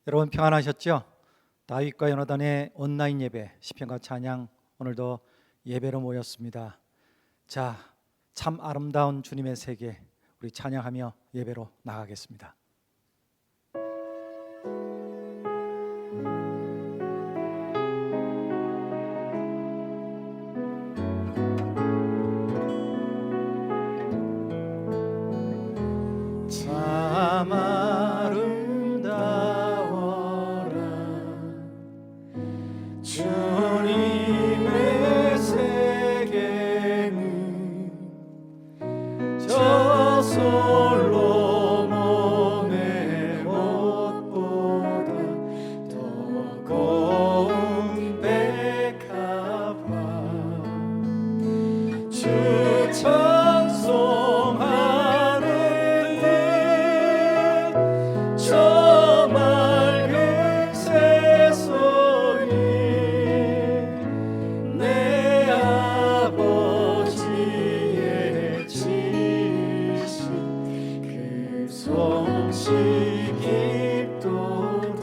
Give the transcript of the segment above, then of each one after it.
여러분 평안하셨죠? 다윗과 요나단의 온라인 예배, 시편과 찬양, 오늘도 예배로 모였습니다. 자, 참 아름다운 주님의 세계, 우리 찬양하며 예배로 나가겠습니다. 참 아름다워라 주님의 세계는 저 솔로몬의 옷보다 더 고운 백합화 주 찬송하는 저 맑은 새소리 내 아버지의 지신 그 솜씨 깊도다.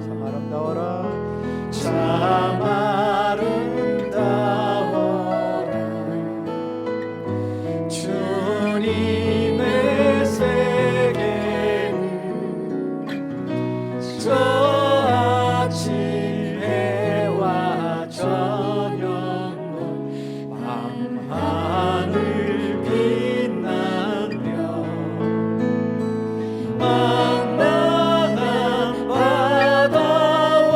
참 아름다워라 참 아름다워라 주님의 세계는 저 아침 해와 저녁 밤하늘 빛나며 망망한 바다와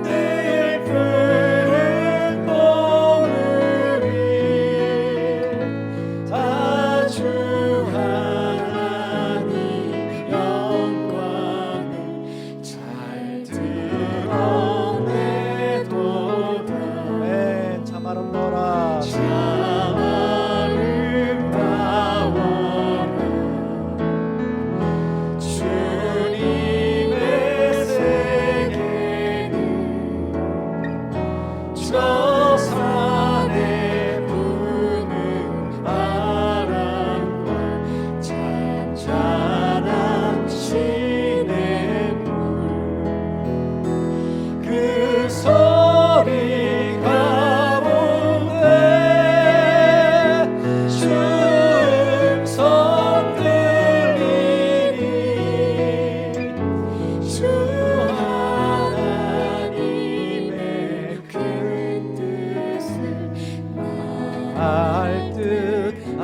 늘 푸른 봉우리 다 주 하나님 영광을 잘 드러내도다. 네, 참 아름다워라 참 아름다워라 주님의 세계는 저 산에 부는 바람과 잔잔한 시냇물 그 소리 가운데 주 음성 들리니 주 하나님의 큰 뜻을 알 듯하도다.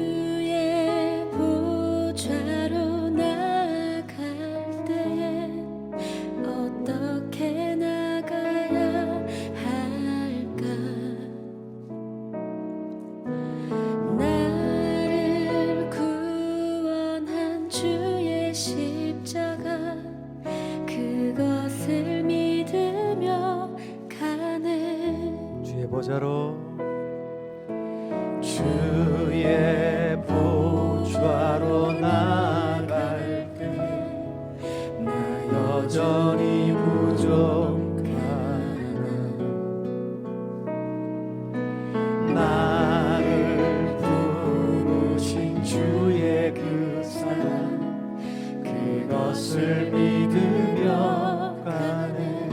주의 보좌로 나갈 때 어떻게 나가야 할까? 나를 구원한 주의 십자가 그것을 믿으며 가네. 주의 보좌로 주의 보좌로 나갈 때 나 여전히 부족하나 나를 부르신 주의 그 사랑 그것을 믿으며 가네.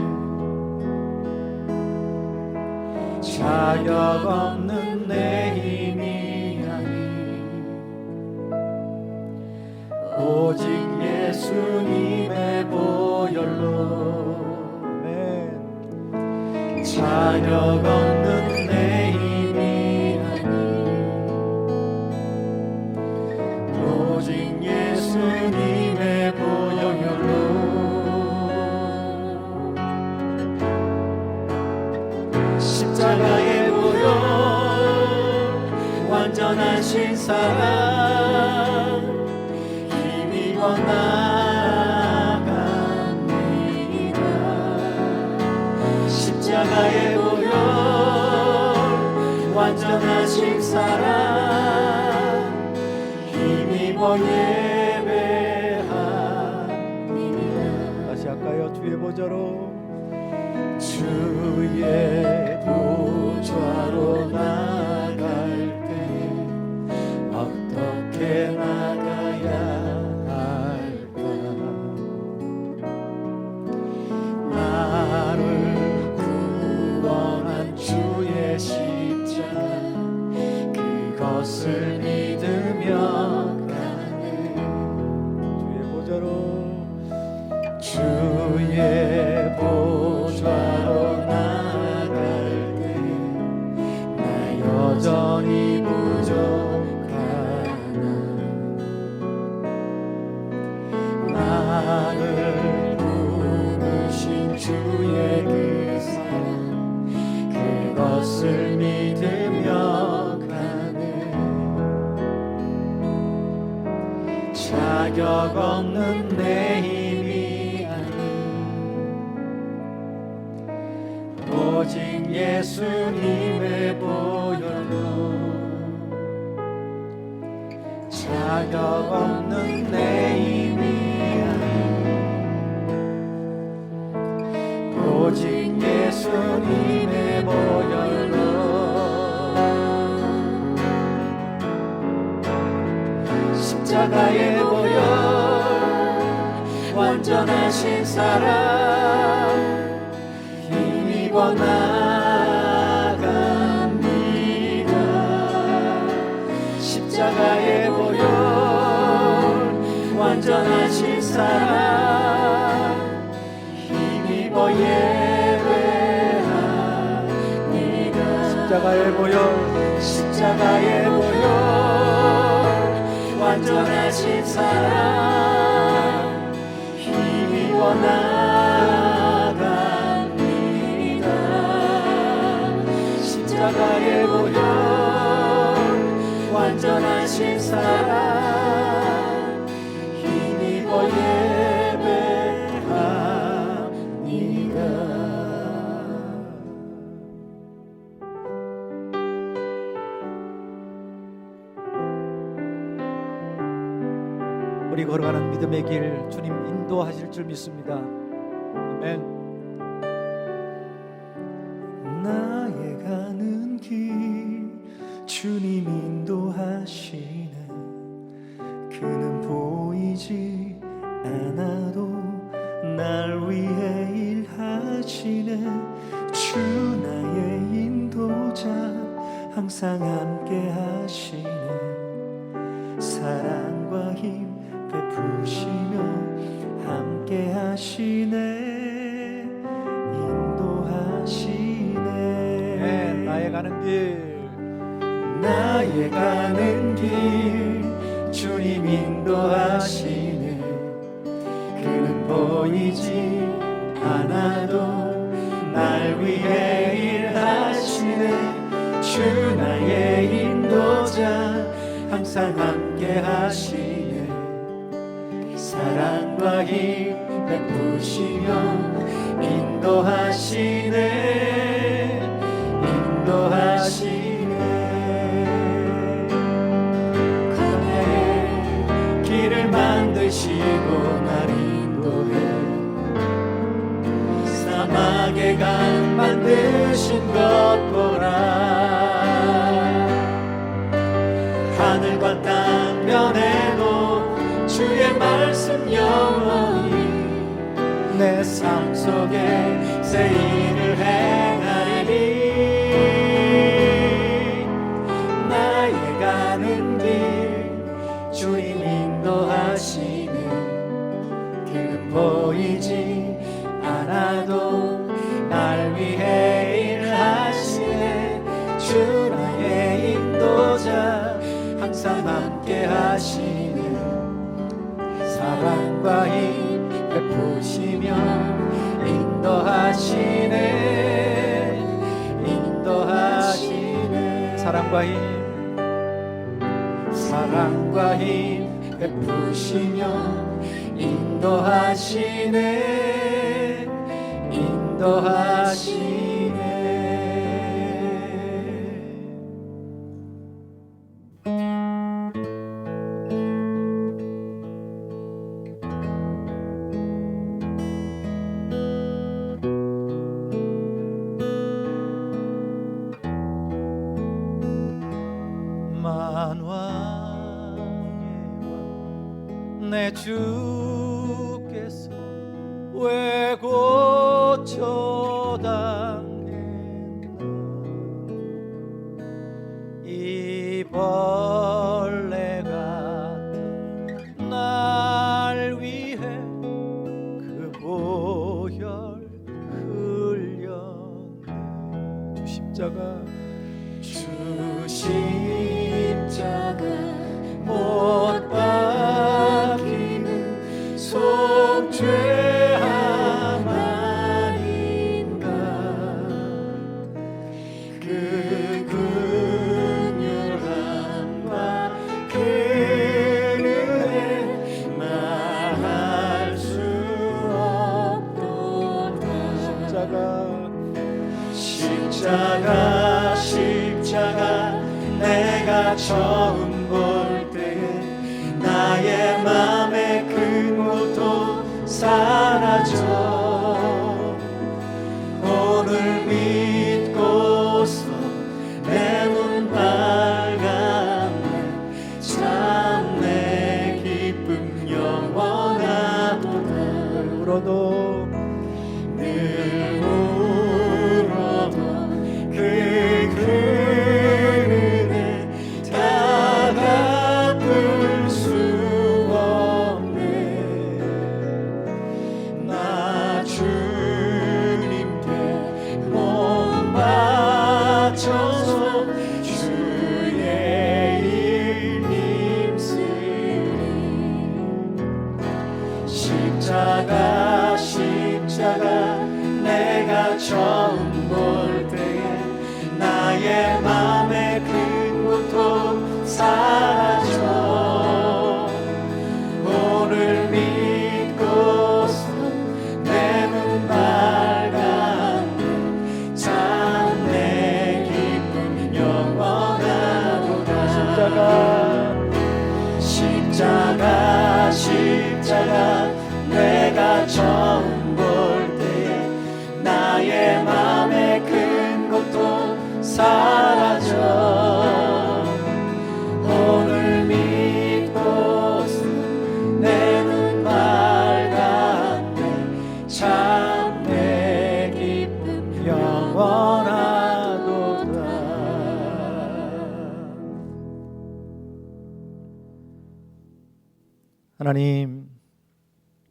자격 없는 내 힘이 아니 오직 예수님의 보혈로 자격 없는 내 힘이 아니 오직 예수님의 보혈로 십자가의 보혈 완전하신 사랑 힘입어 나갑니다. 십자가의 보혈 완전하신 사랑 힘입어 예배합니다. 다시 할까요? 주의 보좌로 주의 보좌로 나갈 때 어떻게 나가야 할까? 나를 구원한 주의 십자가 그것을 믿으며 가네. 주의 보좌로 나갈 때 나 여전히 부족하나. 나를 부르신 주의 그 사랑 그것을 믿으며 가네. 자격 없는 내 힘이 아닌 오직 예수님의 보혈로 자격 없는 내 힘이 아닌 오직 예수님의 보혈로 십자가의 보혈 완전하신 사랑 힘입어 나갑니다. 십자가의 보혈 완전하신 사랑 힘입어 예배합니다. 십자가의 보혈 십자가의 보혈 완전하신 사랑 힘입어 나갑니다. 십자가의 보혈 완전하신 사랑 힘입어 예배합니다. 우리 걸어가는 믿음의 길 주님 인도하실 줄 믿습니다. 아멘. 나의 가는 길 주님 인도하시네. 그는 보이지 않아도 날 위해 일하시네. 주 나의 인도자 항상 함께 하시네. 사랑과 힘 베푸시며 함께 하시네. 인도하시네. 나의 가는 길 나의 가는 길 주님 인도하시네. 그는 보이지 않아도 날 위해 일하시네. 주 나의 인도자 항상 함께 하시네. 사랑과 힘 베푸시며 인도하시네. 인도하시네. 광야에 길을 만드시고 날 인도해. 사막에 강 만드신 것 보라. 하늘과 땅 면에도 주의 말씀 영원히 내 삶 속에 새 일을 행하리니. 나의 가는 길 주님 인도하시네. 그는 보이지 않아도 날 위해 일하시네. 주 나의 인도자 항상 함께 하시네. 사랑과 힘 베푸시며 인도하시네. 인도하시네. 사랑과 힘 사랑과 힘 베푸시며 인도하시네. 인도하시네. 주께서 왜 고쳐당했나 이 벌레 같은 날 위해 그 보혈 흘렸네 주 십자가 못 박히는 속죄함 아닌가 그 긍휼함과 그 은혜 말할 수 없도다 십자가 내가 처음 볼 때에 나의 맘의 큰 고통 사라져 오늘 믿고서 내 눈 밝았네 참 내 기쁨 영원하도다 늘 울어도 그 은혜 다 갚을 수 없네 나 주님께 몸 바쳐서 주의 일 힘쓰리 십자가 내가 처음 볼 때에 나의 맘의 큰 고통 사라져 오늘 믿고서 내 눈 밝았네 참 내 기쁨 영원하도다 십자가 내가 처음 볼 때에 나의 맘의 큰 고통 사라져 오늘 믿고서 내 눈 밝았네 참 내 기쁨 영원하도다 하나님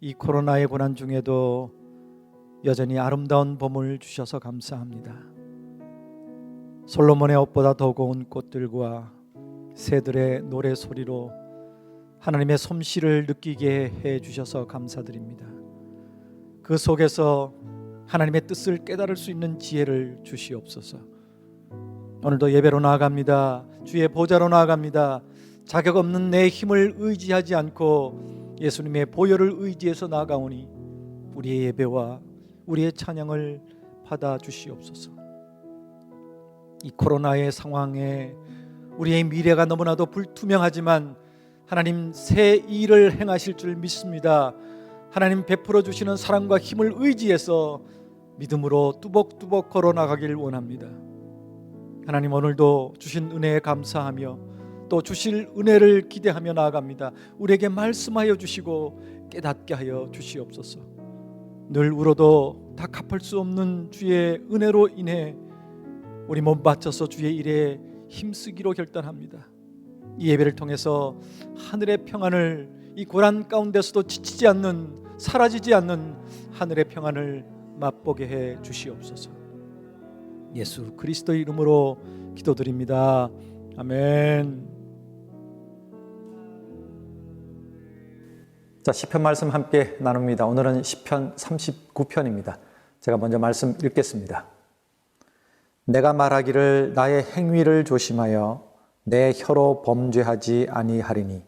이 코로나의 고난 중에도 여전히 아름다운 봄을 주셔서 감사합니다. 솔로몬의 옷보다 더 고운 꽃들과 새들의 노래 소리로 하나님의 솜씨를 느끼게 해 주셔서 감사드립니다. 그 속에서 하나님의 뜻을 깨달을 수 있는 지혜를 주시옵소서. 오늘도 예배로 나아갑니다. 주의 보좌로 나아갑니다. 자격 없는 내 힘을 의지하지 않고 예수님의 보혈을 의지해서 나아가오니 우리의 예배와 우리의 찬양을 받아 주시옵소서. 이 코로나의 상황에 우리의 미래가 너무나도 불투명하지만 하나님 새 일을 행하실 줄 믿습니다. 하나님 베풀어 주시는 사랑과 힘을 의지해서 믿음으로 뚜벅뚜벅 걸어나가길 원합니다. 하나님 오늘도 주신 은혜에 감사하며 또 주실 은혜를 기대하며 나아갑니다. 우리에게 말씀하여 주시고 깨닫게 하여 주시옵소서. 늘 울어도 다 갚을 수 없는 주의 은혜로 인해 우리 몸 바쳐서 주의 일에 힘쓰기로 결단합니다. 이 예배를 통해서 하늘의 평안을 이 고난 가운데서도 지치지 않는 사라지지 않는 하늘의 평안을 맛보게 해 주시옵소서. 예수 그리스도의 이름으로 기도드립니다. 아멘. 자, 시편 말씀 함께 나눕니다. 오늘은 시편 39편입니다. 제가 먼저 말씀 읽겠습니다. 내가 말하기를 나의 행위를 조심하여 내 혀로 범죄하지 아니하리니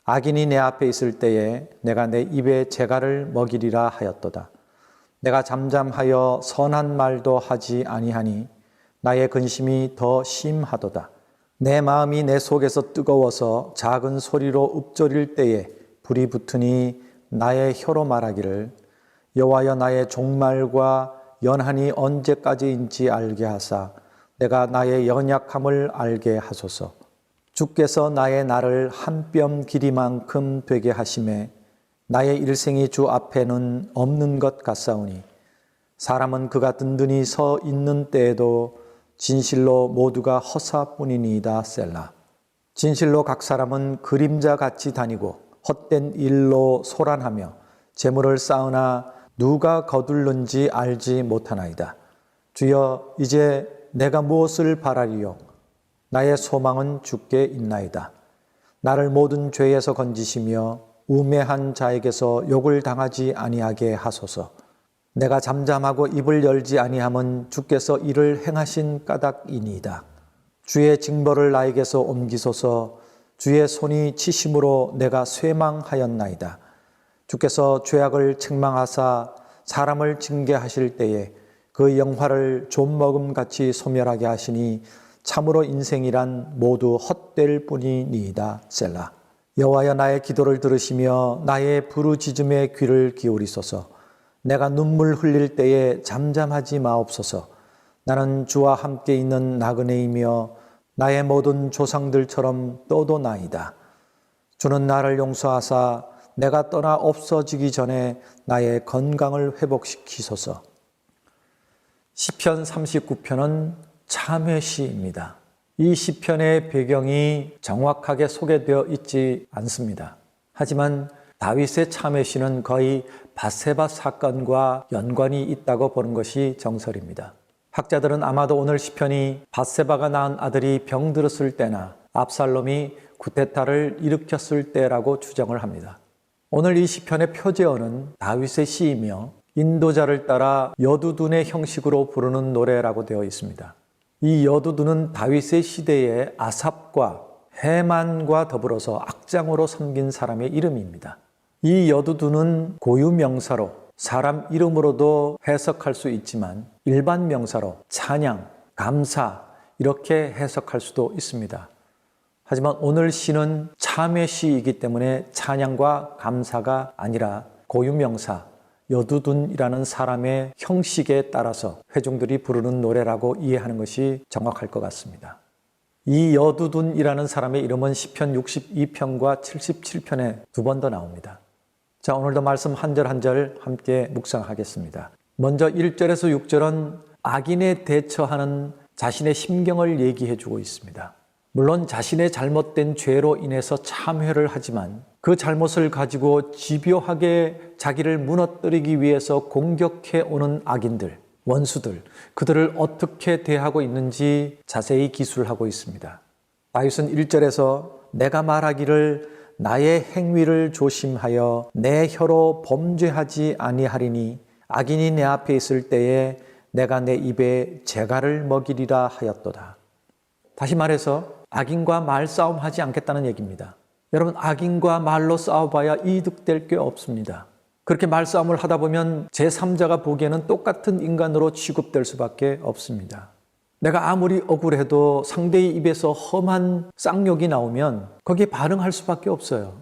악인이 내 앞에 있을 때에 내가 내 입에 재갈을 먹이리라 하였도다. 내가 잠잠하여 선한 말도 하지 아니하니 나의 근심이 더 심하도다. 내 마음이 내 속에서 뜨거워서 작은 소리로 읊조릴 때에 불이 붙으니 나의 혀로 말하기를 여호와여 나의 종말과 연한이 언제까지인지 알게 하사 내가 나의 연약함을 알게 하소서. 주께서 나의 날을 한 뼘 길이만큼 되게 하심에 나의 일생이 주 앞에는 없는 것 같사오니 사람은 그가 든든히 서 있는 때에도 진실로 모두가 허사뿐이니이다. 셀라. 진실로 각 사람은 그림자 같이 다니고 헛된 일로 소란하며 재물을 쌓으나 누가 거둘는지 알지 못하나이다. 주여, 이제 내가 무엇을 바라리요? 나의 소망은 주께 있나이다. 나를 모든 죄에서 건지시며 우매한 자에게서 욕을 당하지 아니하게 하소서. 내가 잠잠하고 입을 열지 아니함은 주께서 이를 행하신 까닭이니이다. 주의 징벌을 나에게서 옮기소서. 주의 손이 치심으로 내가 쇠망하였나이다. 주께서 죄악을 책망하사 사람을 징계하실 때에 그 영화를 좀먹음같이 소멸하게 하시니 참으로 인생이란 모두 헛될 뿐이니이다. 셀라. 여호와여, 나의 기도를 들으시며 나의 부르짖음에 귀를 기울이소서. 내가 눈물 흘릴 때에 잠잠하지 마옵소서. 나는 주와 함께 있는 나그네이며 나의 모든 조상들처럼 떠도나이다. 주는 나를 용서하사 내가 떠나 없어지기 전에 나의 건강을 회복시키소서. 시편 39편은 참회 시입니다. 이 시편의 배경이 정확하게 소개되어 있지 않습니다. 하지만 다윗의 참회 시는 거의 밧세바 사건과 연관이 있다고 보는 것이 정설입니다. 학자들은 아마도 오늘 시편이 밧세바가 낳은 아들이 병들었을 때나 압살롬이 쿠데타를 일으켰을 때라고 추정을 합니다. 오늘 이 시편의 표제어는 다윗의 시이며 인도자를 따라 여두둔의 형식으로 부르는 노래라고 되어 있습니다. 이 여두둔은 다윗의 시대의 아삽과 해만과 더불어서 악장으로 섬긴 사람의 이름입니다. 이 여두둔은 고유명사로 사람 이름으로도 해석할 수 있지만 일반 명사로 찬양, 감사 이렇게 해석할 수도 있습니다. 하지만 오늘 시는 참회 시이기 때문에 찬양과 감사가 아니라 고유명사 여두둔이라는 사람의 형식에 따라서 회중들이 부르는 노래라고 이해하는 것이 정확할 것 같습니다. 이 여두둔이라는 사람의 이름은 시편 62편과 77편에 두 번 더 나옵니다. 자, 오늘도 말씀 한 절 한 절 함께 묵상하겠습니다. 먼저 1절에서 6절은 악인에 대처하는 자신의 심경을 얘기해 주고 있습니다. 물론 자신의 잘못된 죄로 인해서 참회를 하지만 그 잘못을 가지고 집요하게 자기를 무너뜨리기 위해서 공격해 오는 악인들, 원수들, 그들을 어떻게 대하고 있는지 자세히 기술하고 있습니다. 다윗은 1절에서 내가 말하기를 나의 행위를 조심하여 내 혀로 범죄하지 아니하리니 악인이 내 앞에 있을 때에 내가 내 입에 재갈을 먹이리라 하였도다. 다시 말해서 악인과 말싸움하지 않겠다는 얘기입니다. 여러분, 악인과 말로 싸워봐야 이득될 게 없습니다. 그렇게 말싸움을 하다 보면 제3자가 보기에는 똑같은 인간으로 취급될 수밖에 없습니다. 내가 아무리 억울해도 상대의 입에서 험한 쌍욕이 나오면 거기에 반응할 수밖에 없어요.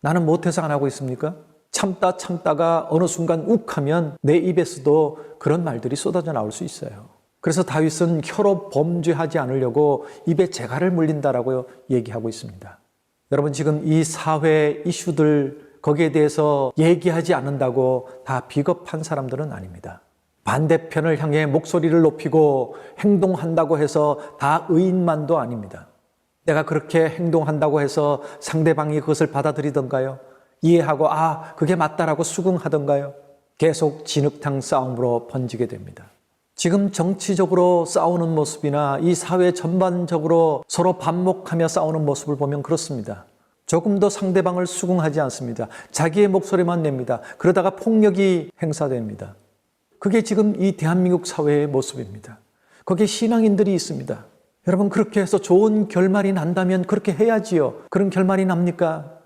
나는 못해서 안 하고 있습니까? 참다가 어느 순간 욱하면 내 입에서도 그런 말들이 쏟아져 나올 수 있어요. 그래서 다윗은 혀로 범죄하지 않으려고 입에 재갈을 물린다라고 얘기하고 있습니다. 여러분, 지금 이 사회 이슈들 거기에 대해서 얘기하지 않는다고 다 비겁한 사람들은 아닙니다. 반대편을 향해 목소리를 높이고 행동한다고 해서 다 의인만도 아닙니다. 내가 그렇게 행동한다고 해서 상대방이 그것을 받아들이던가요? 이해하고 그게 맞다라고 수긍하던가요? 계속 진흙탕 싸움으로 번지게 됩니다. 지금 정치적으로 싸우는 모습이나 이 사회 전반적으로 서로 반목하며 싸우는 모습을 보면 그렇습니다. 조금 더 상대방을 수긍하지 않습니다. 자기의 목소리만 냅니다. 그러다가 폭력이 행사됩니다. 그게 지금 이 대한민국 사회의 모습입니다. 거기에 신앙인들이 있습니다. 여러분, 그렇게 해서 좋은 결말이 난다면 그렇게 해야지요. 그런 결말이 납니까?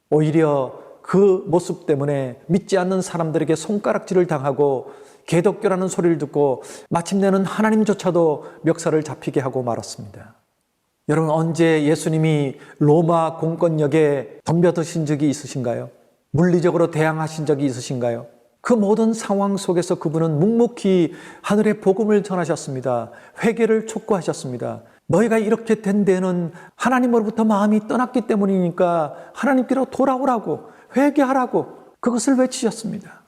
오히려 그 모습 때문에 믿지 않는 사람들에게 손가락질을 당하고 개독교라는 소리를 듣고 마침내는 하나님조차도 멱살을 잡히게 하고 말았습니다. 여러분, 언제 예수님이 로마 공권력에 덤벼드신 적이 있으신가요? 물리적으로 대항하신 적이 있으신가요? 그 모든 상황 속에서 그분은 묵묵히 하늘의 복음을 전하셨습니다. 회개를 촉구하셨습니다. 너희가 이렇게 된 데는 하나님으로부터 마음이 떠났기 때문이니까 하나님께로 돌아오라고, 회개하라고 그것을 외치셨습니다.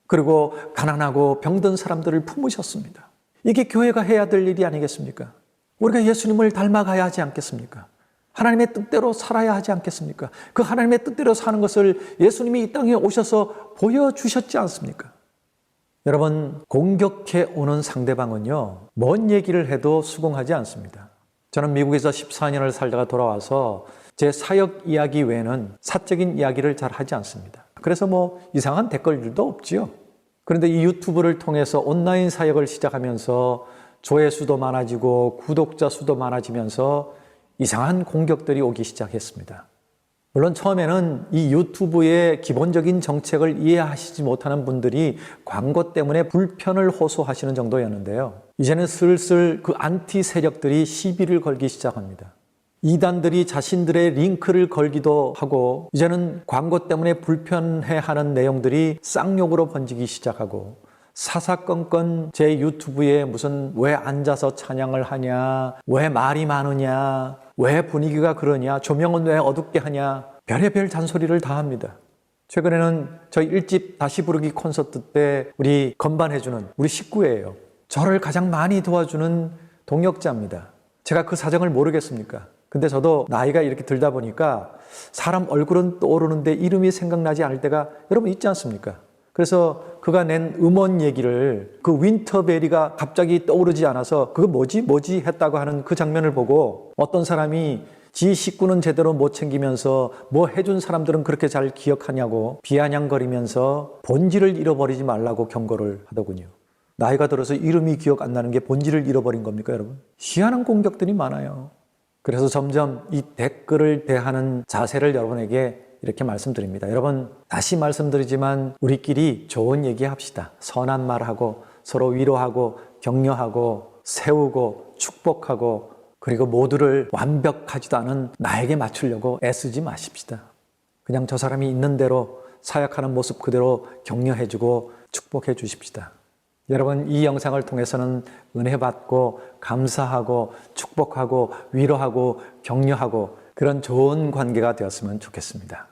그리고 가난하고 병든 사람들을 품으셨습니다. 이게 교회가 해야 될 일이 아니겠습니까? 우리가 예수님을 닮아가야 하지 않겠습니까? 하나님의 뜻대로 살아야 하지 않겠습니까? 그 하나님의 뜻대로 사는 것을 예수님이 이 땅에 오셔서 보여주셨지 않습니까? 여러분, 공격해 오는 상대방은요, 뭔 얘기를 해도 수긍하지 않습니다. 저는 미국에서 14년을 살다가 돌아와서 제 사역 이야기 외에는 사적인 이야기를 잘 하지 않습니다. 그래서 뭐 이상한 댓글들도 없지요. 그런데 이 유튜브를 통해서 온라인 사역을 시작하면서 조회수도 많아지고 구독자 수도 많아지면서 이상한 공격들이 오기 시작했습니다. 물론 처음에는 이 유튜브의 기본적인 정책을 이해하시지 못하는 분들이 광고 때문에 불편을 호소하시는 정도였는데요. 이제는 슬슬 그 안티 세력들이 시비를 걸기 시작합니다. 이단들이 자신들의 링크를 걸기도 하고, 이제는 광고 때문에 불편해하는 내용들이 쌍욕으로 번지기 시작하고, 사사건건 제 유튜브에 무슨 왜 앉아서 찬양을 하냐, 왜 말이 많으냐, 왜 분위기가 그러냐, 조명은 왜 어둡게 하냐, 별의별 잔소리를 다 합니다. 최근에는 저희 1집 다시 부르기 콘서트 때 우리 건반해주는 우리 식구예요. 저를 가장 많이 도와주는 동역자입니다. 제가 그 사정을 모르겠습니까? 근데 저도 나이가 이렇게 들다 보니까 사람 얼굴은 떠오르는데 이름이 생각나지 않을 때가 여러분 있지 않습니까? 그래서 그가 낸 음원 얘기를, 그 윈터베리가 갑자기 떠오르지 않아서 그거 뭐지 했다고 하는 그 장면을 보고, 어떤 사람이 지 식구는 제대로 못 챙기면서 뭐 해준 사람들은 그렇게 잘 기억하냐고 비아냥거리면서 본질을 잃어버리지 말라고 경고를 하더군요. 나이가 들어서 이름이 기억 안 나는 게 본질을 잃어버린 겁니까, 여러분? 희한한 공격들이 많아요. 그래서 점점 이 댓글을 대하는 자세를 여러분에게 이렇게 말씀드립니다. 여러분, 다시 말씀드리지만 우리끼리 좋은 얘기 합시다. 선한 말하고 서로 위로하고 격려하고 세우고 축복하고, 그리고 모두를 완벽하지도 않은 나에게 맞추려고 애쓰지 마십시다. 그냥 저 사람이 있는 대로 사역하는 모습 그대로 격려해주고 축복해 주십시다. 여러분, 이 영상을 통해서는 은혜 받고 감사하고 축복하고 위로하고 격려하고 그런 좋은 관계가 되었으면 좋겠습니다.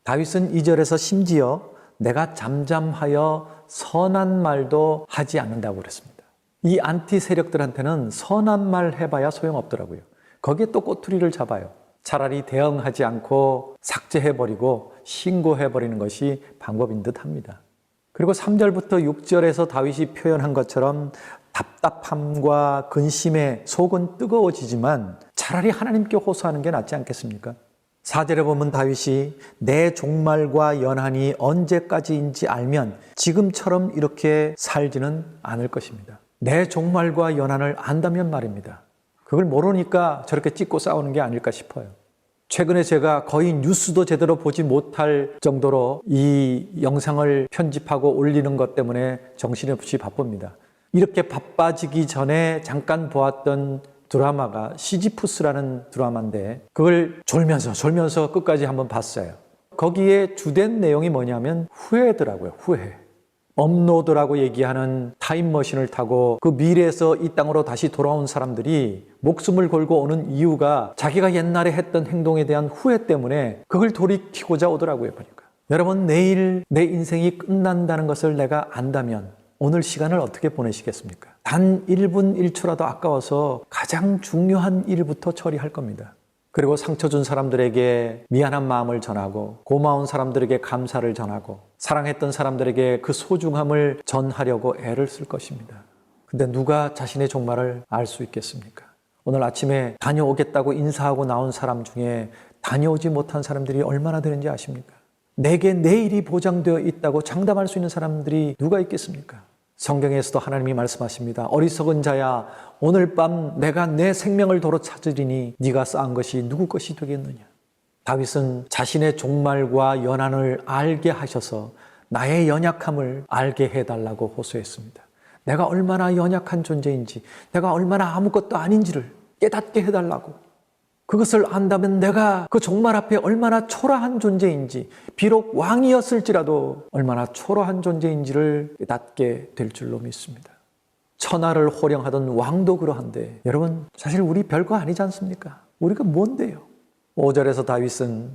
다윗은 2절에서 심지어 내가 잠잠하여 선한 말도 하지 않는다고 그랬습니다. 이 안티 세력들한테는 선한 말 해봐야 소용없더라고요. 거기에 또 꼬투리를 잡아요. 차라리 대응하지 않고 삭제해버리고 신고해버리는 것이 방법인 듯 합니다. 그리고 3절부터 6절에서 다윗이 표현한 것처럼 답답함과 근심에 속은 뜨거워지지만 차라리 하나님께 호소하는 게 낫지 않겠습니까? 4절에 보면 다윗이 내 종말과 연한이 언제까지인지 알면 지금처럼 이렇게 살지는 않을 것입니다. 내 종말과 연한을 안다면 말입니다. 그걸 모르니까 저렇게 찍고 싸우는 게 아닐까 싶어요. 최근에 제가 거의 뉴스도 제대로 보지 못할 정도로 이 영상을 편집하고 올리는 것 때문에 정신없이 바쁩니다. 이렇게 바빠지기 전에 잠깐 보았던 드라마가 시지푸스라는 드라마인데, 그걸 졸면서 끝까지 한번 봤어요. 거기에 주된 내용이 뭐냐면 후회더라고요. 후회. 업로드라고 얘기하는 타임머신을 타고 그 미래에서 이 땅으로 다시 돌아온 사람들이 목숨을 걸고 오는 이유가 자기가 옛날에 했던 행동에 대한 후회 때문에 그걸 돌이키고자 오더라고요, 보니까. 여러분, 내일 내 인생이 끝난다는 것을 내가 안다면 오늘 시간을 어떻게 보내시겠습니까? 단 1분 1초라도 아까워서 가장 중요한 일부터 처리할 겁니다. 그리고 상처 준 사람들에게 미안한 마음을 전하고, 고마운 사람들에게 감사를 전하고, 사랑했던 사람들에게 그 소중함을 전하려고 애를 쓸 것입니다. 근데 누가 자신의 종말을 알 수 있겠습니까? 오늘 아침에 다녀오겠다고 인사하고 나온 사람 중에 다녀오지 못한 사람들이 얼마나 되는지 아십니까? 내게 내일이 보장되어 있다고 장담할 수 있는 사람들이 누가 있겠습니까? 성경에서도 하나님이 말씀하십니다. 어리석은 자야, 오늘 밤 내가 내 생명을 도로 찾으리니 네가 쌓은 것이 누구 것이 되겠느냐. 다윗은 자신의 종말과 연한을 알게 하셔서 나의 연약함을 알게 해달라고 호소했습니다. 내가 얼마나 연약한 존재인지, 내가 얼마나 아무것도 아닌지를 깨닫게 해달라고. 그것을 안다면 내가 그 종말 앞에 얼마나 초라한 존재인지, 비록 왕이었을지라도 얼마나 초라한 존재인지를 깨닫게 될 줄로 믿습니다. 천하를 호령하던 왕도 그러한데 여러분 사실 우리 별거 아니지 않습니까? 우리가 뭔데요? 5절에서 다윗은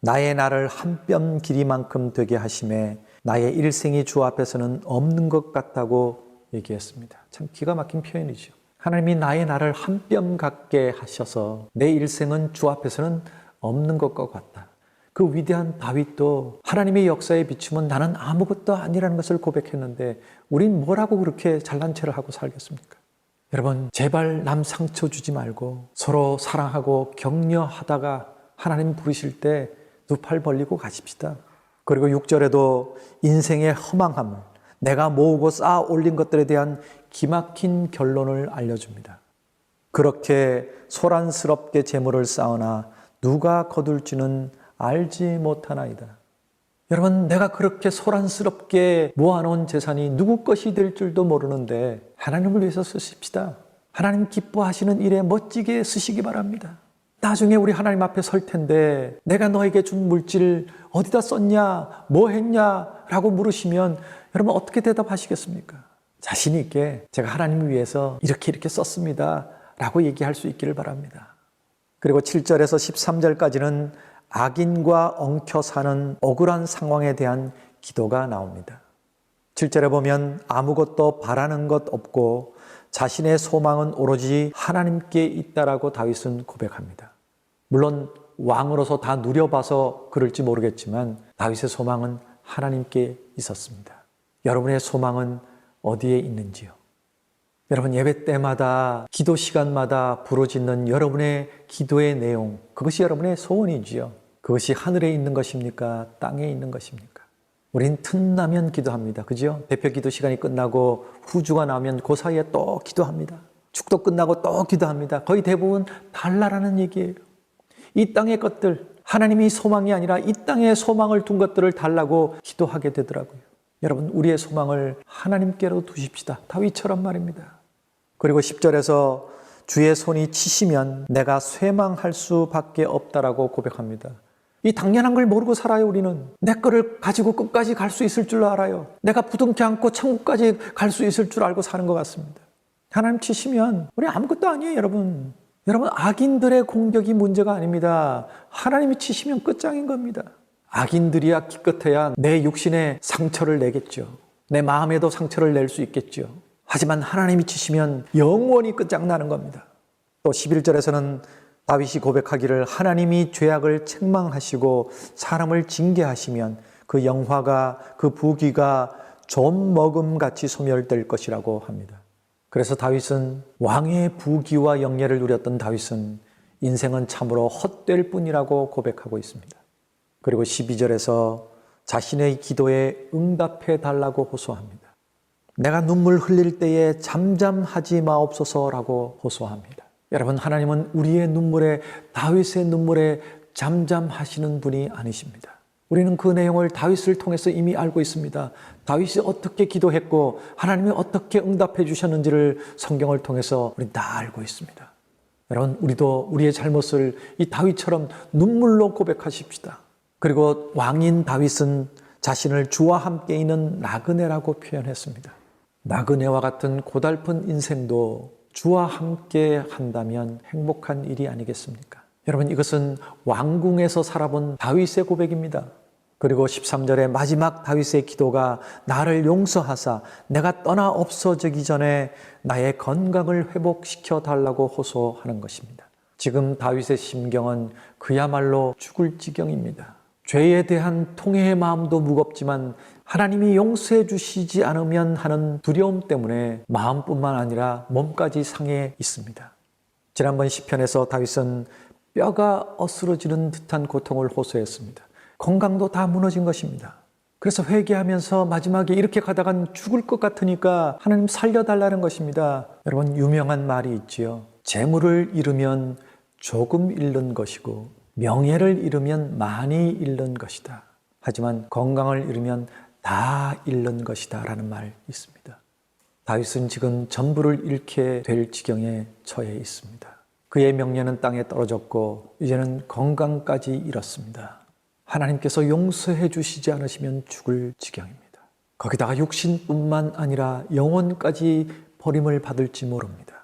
나의 날을 한 뼘 길이만큼 되게 하심에 나의 일생이 주 앞에서는 없는 것 같다고 얘기했습니다. 참 기가 막힌 표현이죠. 하나님이 나의 날을 한 뼘 같게 하셔서 내 일생은 주 앞에서는 없는 것과 같다. 그 위대한 다윗도 하나님의 역사에 비추면 나는 아무것도 아니라는 것을 고백했는데 우린 뭐라고 그렇게 잘난 체를 하고 살겠습니까? 여러분 제발 남 상처 주지 말고 서로 사랑하고 격려하다가 하나님 부르실 때 두 팔 벌리고 가십시다. 그리고 6절에도 인생의 허망함을 내가 모으고 쌓아 올린 것들에 대한 기막힌 결론을 알려줍니다. 그렇게 소란스럽게 재물을 쌓으나 누가 거둘지는 알지 못하나이다. 여러분 내가 그렇게 소란스럽게 모아놓은 재산이 누구 것이 될 줄도 모르는데 하나님을 위해서 쓰십시다. 하나님 기뻐하시는 일에 멋지게 쓰시기 바랍니다. 나중에 우리 하나님 앞에 설 텐데 내가 너에게 준 물질 어디다 썼냐 뭐 했냐 라고 물으시면 여러분 어떻게 대답하시겠습니까? 자신 있게 제가 하나님을 위해서 이렇게 썼습니다 라고 얘기할 수 있기를 바랍니다. 그리고 7절에서 13절까지는 악인과 엉켜 사는 억울한 상황에 대한 기도가 나옵니다. 7절에 보면 아무것도 바라는 것 없고 자신의 소망은 오로지 하나님께 있다라고 다윗은 고백합니다. 물론 왕으로서 다 누려봐서 그럴지 모르겠지만 다윗의 소망은 하나님께 있었습니다. 여러분의 소망은 어디에 있는지요? 여러분 예배 때마다 기도 시간마다 부르짖는 여러분의 기도의 내용 그것이 여러분의 소원이지요. 그것이 하늘에 있는 것입니까? 땅에 있는 것입니까? 우린 틈나면 기도합니다. 그죠? 대표 기도 시간이 끝나고 후주가 나오면 그 사이에 또 기도합니다. 축도 끝나고 또 기도합니다. 거의 대부분 달라라는 얘기예요. 이 땅의 것들 하나님이 소망이 아니라 이 땅에 소망을 둔 것들을 달라고 기도하게 되더라고요. 여러분 우리의 소망을 하나님께로 두십시다. 다윗처럼 말입니다. 그리고 10절에서 주의 손이 치시면 내가 쇠망할 수밖에 없다라고 고백합니다. 이 당연한 걸 모르고 살아요. 우리는 내 거를 가지고 끝까지 갈 수 있을 줄 알아요. 내가 부둥켜 안고 천국까지 갈 수 있을 줄 알고 사는 것 같습니다. 하나님 치시면 우리 아무것도 아니에요. 여러분 악인들의 공격이 문제가 아닙니다. 하나님이 치시면 끝장인 겁니다. 악인들이야 기껏해야 내 육신에 상처를 내겠죠. 내 마음에도 상처를 낼 수 있겠죠. 하지만 하나님이 치시면 영원히 끝장나는 겁니다. 또 11절에서는 다윗이 고백하기를 하나님이 죄악을 책망하시고 사람을 징계하시면 그 영화가 그 부귀가 좀 먹음같이 소멸될 것이라고 합니다. 그래서 다윗은 왕의 부귀와 영예를 누렸던 다윗은 인생은 참으로 헛될 뿐이라고 고백하고 있습니다. 그리고 12절에서 자신의 기도에 응답해 달라고 호소합니다. 내가 눈물 흘릴 때에 잠잠하지 마옵소서라고 호소합니다. 여러분 하나님은 우리의 눈물에 다윗의 눈물에 잠잠하시는 분이 아니십니다. 우리는 그 내용을 다윗을 통해서 이미 알고 있습니다. 다윗이 어떻게 기도했고 하나님이 어떻게 응답해 주셨는지를 성경을 통해서 우리 다 알고 있습니다. 여러분 우리도 우리의 잘못을 이 다윗처럼 눈물로 고백하십시다. 그리고 왕인 다윗은 자신을 주와 함께 있는 나그네라고 표현했습니다. 나그네와 같은 고달픈 인생도 주와 함께 한다면 행복한 일이 아니겠습니까? 여러분 이것은 왕궁에서 살아본 다윗의 고백입니다. 그리고 13절의 마지막 다윗의 기도가 나를 용서하사 내가 떠나 없어지기 전에 나의 건강을 회복시켜 달라고 호소하는 것입니다. 지금 다윗의 심경은 그야말로 죽을 지경입니다. 죄에 대한 통회의 마음도 무겁지만 하나님이 용서해 주시지 않으면 하는 두려움 때문에 마음뿐만 아니라 몸까지 상해 있습니다. 지난번 시편에서 다윗은 뼈가 어스러지는 듯한 고통을 호소했습니다. 건강도 다 무너진 것입니다. 그래서 회개하면서 마지막에 이렇게 가다간 죽을 것 같으니까 하나님 살려달라는 것입니다. 여러분 유명한 말이 있지요. 재물을 잃으면 조금 잃는 것이고 명예를 잃으면 많이 잃는 것이다. 하지만 건강을 잃으면 다 잃는 것이다 라는 말이 있습니다. 다윗은 지금 전부를 잃게 될 지경에 처해 있습니다. 그의 명예는 땅에 떨어졌고 이제는 건강까지 잃었습니다. 하나님께서 용서해 주시지 않으시면 죽을 지경입니다. 거기다가 육신뿐만 아니라 영혼까지 버림을 받을지 모릅니다.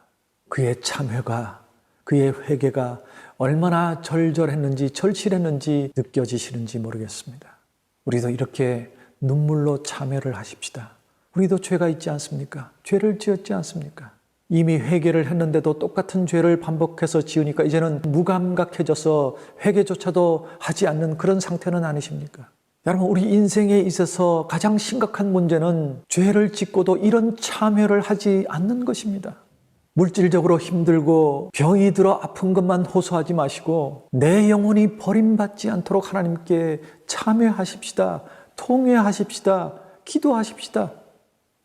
그의 참회가, 그의 회개가 얼마나 절절했는지 절실했는지 느껴지시는지 모르겠습니다. 우리도 이렇게 눈물로 참회를 하십시다. 우리도 죄가 있지 않습니까? 죄를 지었지 않습니까? 이미 회개를 했는데도 똑같은 죄를 반복해서 지으니까 이제는 무감각해져서 회개조차도 하지 않는 그런 상태는 아니십니까? 여러분, 우리 인생에 있어서 가장 심각한 문제는 죄를 짓고도 이런 참회를 하지 않는 것입니다. 물질적으로 힘들고 병이 들어 아픈 것만 호소하지 마시고 내 영혼이 버림받지 않도록 하나님께 참회하십시다. 통회하십시다. 기도하십시다.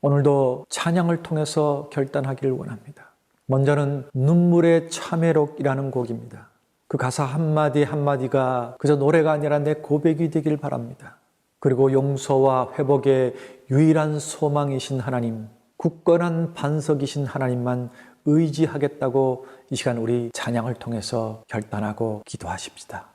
오늘도 찬양을 통해서 결단하기를 원합니다. 먼저는 눈물의 참회록이라는 곡입니다. 그 가사 한마디 한마디가 그저 노래가 아니라 내 고백이 되길 바랍니다. 그리고 용서와 회복의 유일한 소망이신 하나님, 굳건한 반석이신 하나님만 의지하겠다고 이 시간 우리 찬양을 통해서 결단하고 기도하십시다.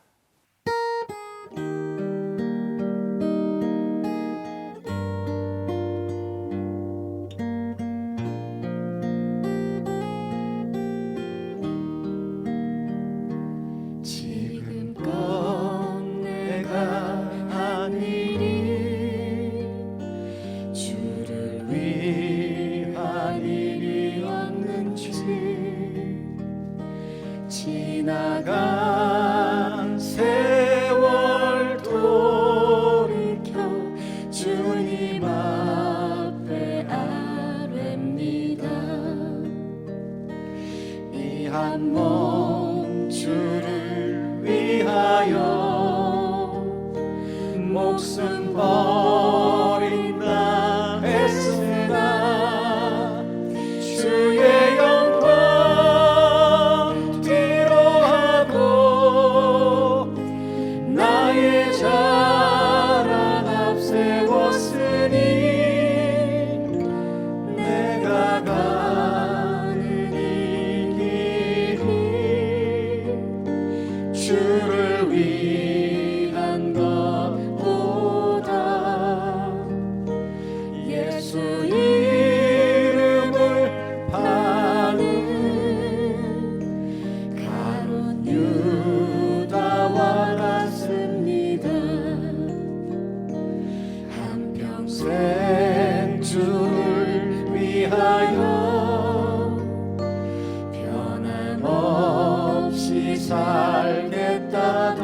지나간 세월 돌이켜 주님 앞에 아뢰입니다. 이 한 몸 주를 위하여 목숨 버린다 했으나 주의 영광 나의 자랑 앞세웠으니 내가 가는 이 길이 주를 위한 것보다 예수 이름을 파는 가룟 유다와 같습니다. 한평생 주를 위하여 변함없이 살겠다던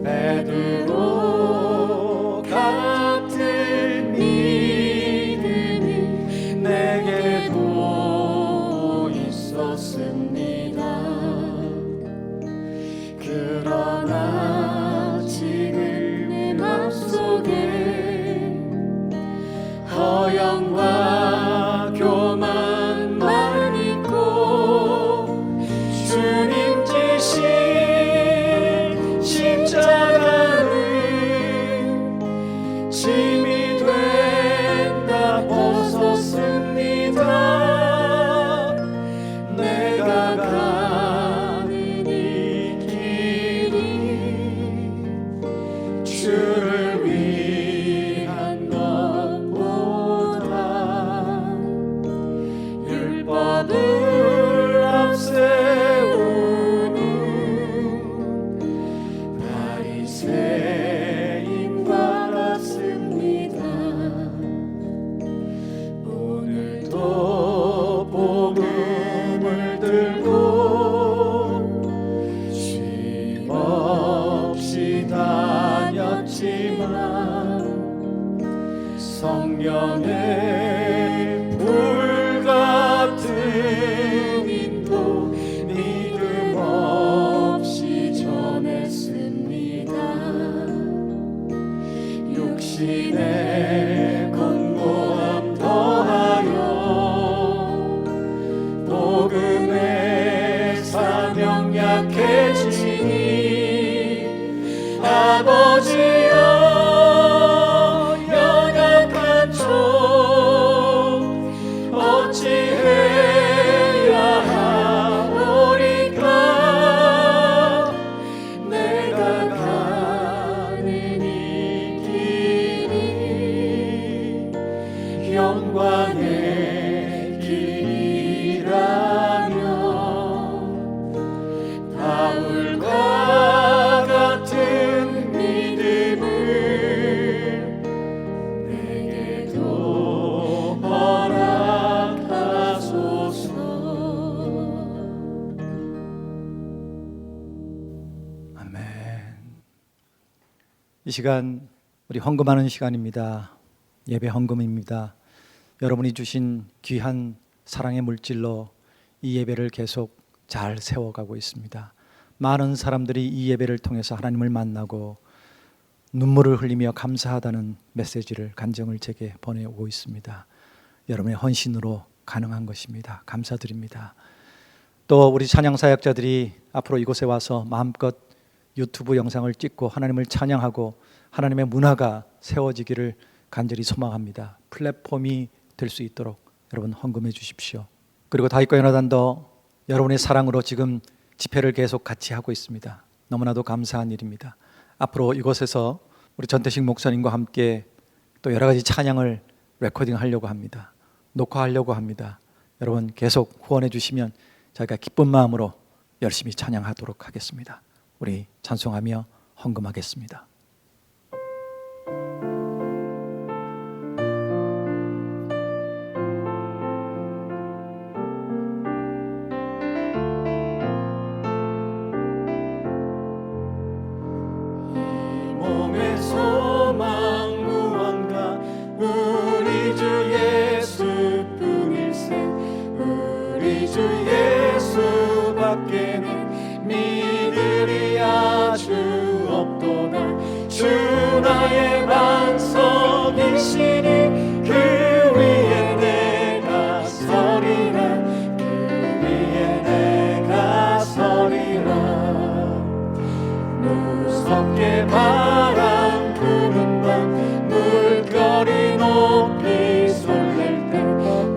베드로 같은 믿음이 내게도 있었습니다. 그러나 지금 내 맘속에 허영과 교만만 있고 주님 지신 십자가는 짐이 된다 벗었습니다. 내가 가는 이 길이 주를 위한 것보다 율법을 앞세우는 바리새인과 같습니다. 오늘도 복음을 들고 쉼없이 다녔지만 성령의 불같은 인도 이 시간 우리 헌금하는 시간입니다. 예배 헌금입니다. 여러분이 주신 귀한 사랑의 물질로 이 예배를 계속 잘 세워가고 있습니다. 많은 사람들이 이 예배를 통해서 하나님을 만나고 눈물을 흘리며 감사하다는 메시지를, 간정을 제게 보내오고 있습니다. 여러분의 헌신으로 가능한 것입니다. 감사드립니다. 또 우리 찬양 사역자들이 앞으로 이곳에 와서 마음껏 유튜브 영상을 찍고 하나님을 찬양하고 하나님의 문화가 세워지기를 간절히 소망합니다. 플랫폼이 될 수 있도록 여러분 헌금해 주십시오. 그리고 다윗과 연합단도 여러분의 사랑으로 지금 집회를 계속 같이 하고 있습니다. 너무나도 감사한 일입니다. 앞으로 이곳에서 우리 전태식 목사님과 함께 또 여러 가지 찬양을 레코딩하려고 합니다. 녹화하려고 합니다. 여러분 계속 후원해 주시면 저희가 기쁜 마음으로 열심히 찬양하도록 하겠습니다. 우리 찬송하며 헌금하겠습니다. 몸의 소망 무언가 우리 주 예수뿐일세. 우리 주 예수밖에는 믿으리 아주 없도다. 주 나의 반석이시니 그 위에 내가 서리라. 그 위에 내가 서리라. 무섭게 바람 부는 밤 물결이 높이 쏠릴 때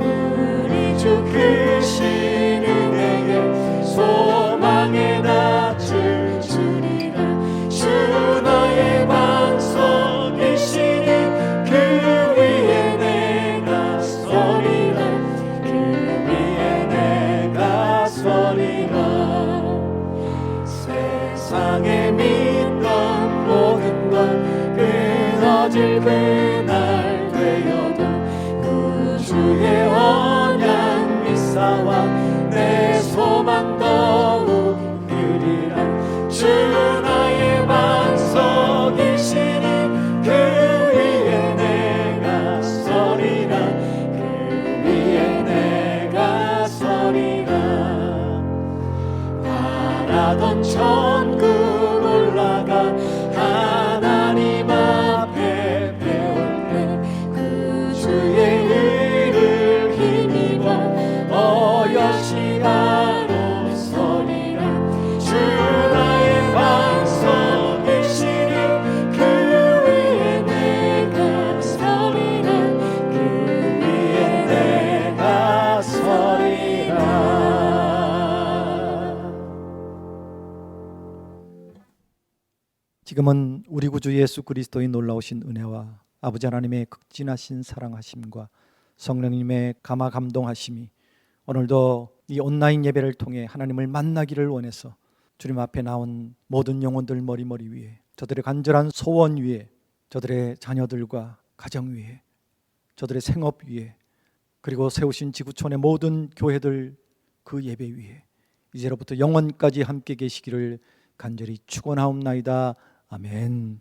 우리 주 크신 은혜에 소망에 닿을 줄이라. 주 나의 반석이시니 그 위에 내가 서리라. 그 위에 내가 서리라. 세상에 믿던 모든 것 끊어질 그날 되어도 구주의 언약 미사와 내 소망 더욱 그리라. 주 나의 반석이시니 그 위에 내가 서리라. 그 위에 내가 서리라. 바라던 천국 올라가 하나님 앞에 배울 때 구주의 의를 힘입어 어여시가로 서리라. 주 나의 반석이시니 그 위에 내가 서리라. 그 위에 내가 서리라. 지금은 우리 구주 예수 그리스도의 놀라우신 은혜와 아버지 하나님의 극진하신 사랑하심과 성령님의 감화 감동하심이 오늘도 이 온라인 예배를 통해 하나님을 만나기를 원해서 주님 앞에 나온 모든 영혼들 머리 위에, 저들의 간절한 소원 위에, 저들의 자녀들과 가정 위에, 저들의 생업 위에, 그리고 세우신 지구촌의 모든 교회들 그 예배 위에 이제로부터 영원까지 함께 계시기를 간절히 축원하옵나이다. 아멘.